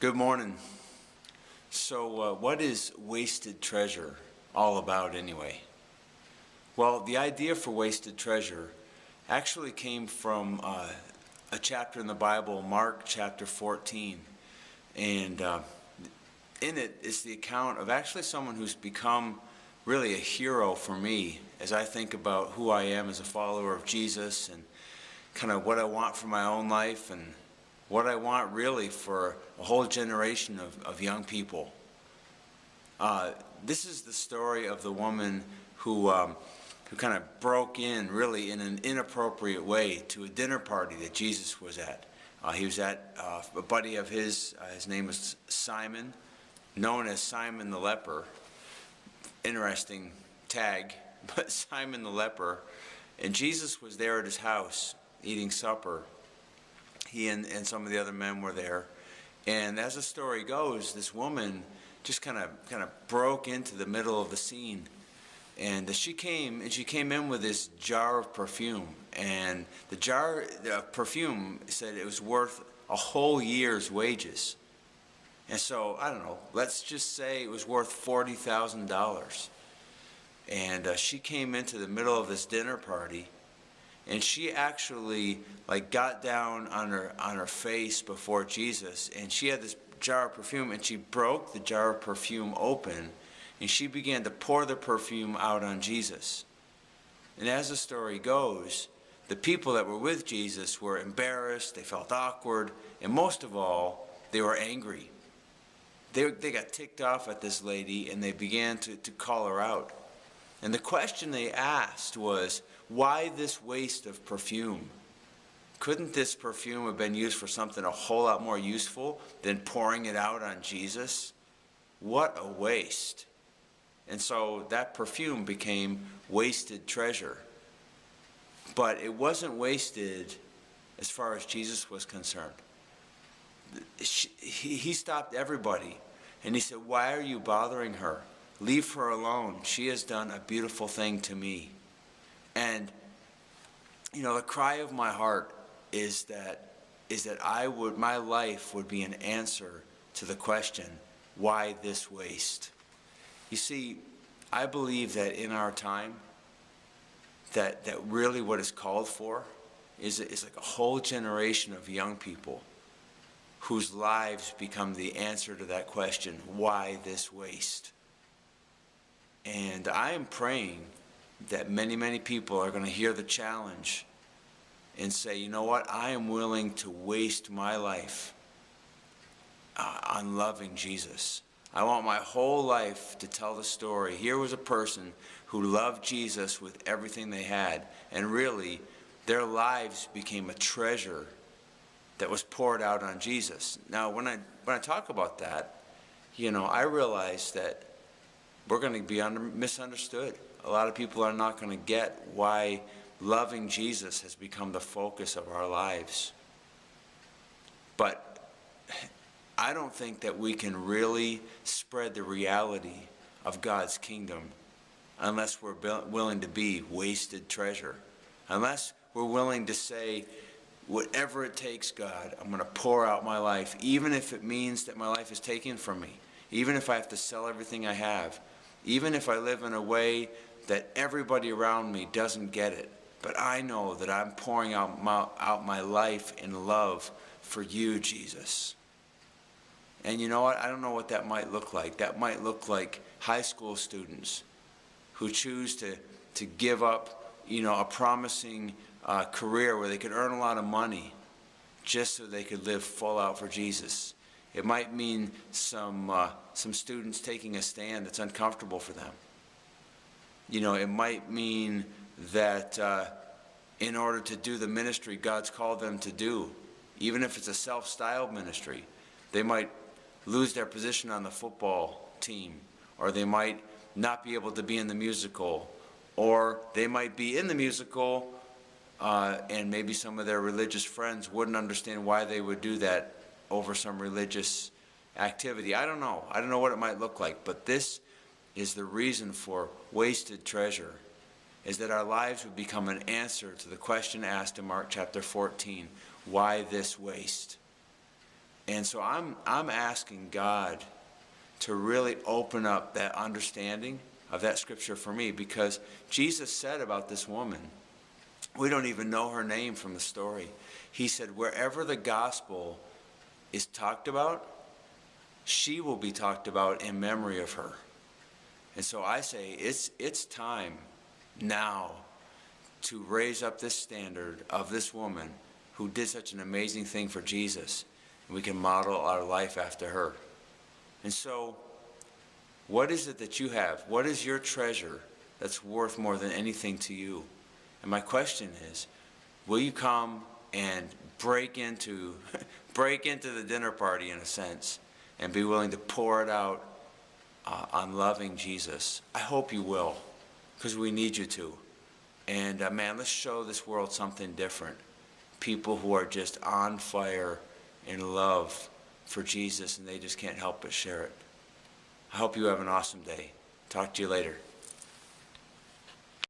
Good morning. So, what is wasted treasure all about anyway? Well, the idea for wasted treasure actually came from a chapter in the Bible, Mark chapter 14. And in it is the account of actually someone who's become really a hero for me as I think about who I am as a follower of Jesus and kind of what I want for my own life and what I want really for a whole generation of young people. This is the story of the woman who kind of broke in really in an inappropriate way to a dinner party that Jesus was at. He was at a buddy of his name was Simon, known as Simon the leper. Interesting tag, but Simon the leper. And Jesus was there at his house eating supper. He and some of the other men were there. And as the story goes, this woman just kind of broke into the middle of the scene. And she came in with this jar of perfume. And the jar of perfume said it was worth a whole year's wages. And so, I don't know, let's just say it was worth $40,000. And she came into the middle of this dinner party. And she actually got down on her face before Jesus, and she had this jar of perfume, and she broke the jar of perfume open, and she began to pour the perfume out on Jesus. And as the story goes, the people that were with Jesus were embarrassed, they felt awkward, and most of all, they were angry. They got ticked off at this lady, and they began to call her out. And the question they asked was, why this waste of perfume? Couldn't this perfume have been used for something a whole lot more useful than pouring it out on Jesus? What a waste. And so that perfume became wasted treasure. But it wasn't wasted as far as Jesus was concerned. He stopped everybody and he said, why are you bothering her? Leave her alone. She has done a beautiful thing to me. And, the cry of my heart is that my life would be an answer to the question, why this waste? You see, I believe that in our time, that really what is called for is like a whole generation of young people whose lives become the answer to that question, why this waste? And I am praying that many, many people are going to hear the challenge and say, you know what, I am willing to waste my life on loving Jesus. I want my whole life to tell the story. Here was a person who loved Jesus with everything they had, and really, their lives became a treasure that was poured out on Jesus. Now, when I talk about that, I realize that we're going to be misunderstood. A lot of people are not going to get why loving Jesus has become the focus of our lives. But I don't think that we can really spread the reality of God's kingdom unless we're willing to be wasted treasure. Unless we're willing to say, whatever it takes, God, I'm going to pour out my life, even if it means that my life is taken from me, even if I have to sell everything I have, even if I live in a way that everybody around me doesn't get it. But I know that I'm pouring out my life in love for you, Jesus. And you know what? I don't know what that might look like. That might look like high school students who choose to give up, a promising career where they could earn a lot of money just so they could live full out for Jesus. It might mean some students taking a stand that's uncomfortable for them. It might mean that in order to do the ministry God's called them to do, even if it's a self-styled ministry, they might lose their position on the football team, or they might not be able to be in the musical, or they might be in the musical and maybe some of their religious friends wouldn't understand why they would do that over some religious activity. I don't know. I don't know what it might look like, but this is the reason for wasted treasure, is that our lives would become an answer to the question asked in Mark chapter 14, why this waste? And so I'm asking God to really open up that understanding of that scripture for me, because Jesus said about this woman, we don't even know her name from the story. He said, wherever the gospel is talked about, she will be talked about in memory of her. And so I say it's time now to raise up this standard of this woman who did such an amazing thing for Jesus, and we can model our life after her. And so, what is it that you have? What is your treasure that's worth more than anything to you? And my question is, will you come and break into the dinner party, in a sense, and be willing to pour it out on loving Jesus? I hope you will, because we need you to. And man, let's show this world something different. People who are just on fire in love for Jesus, and they just can't help but share it. I hope you have an awesome day. Talk to you later.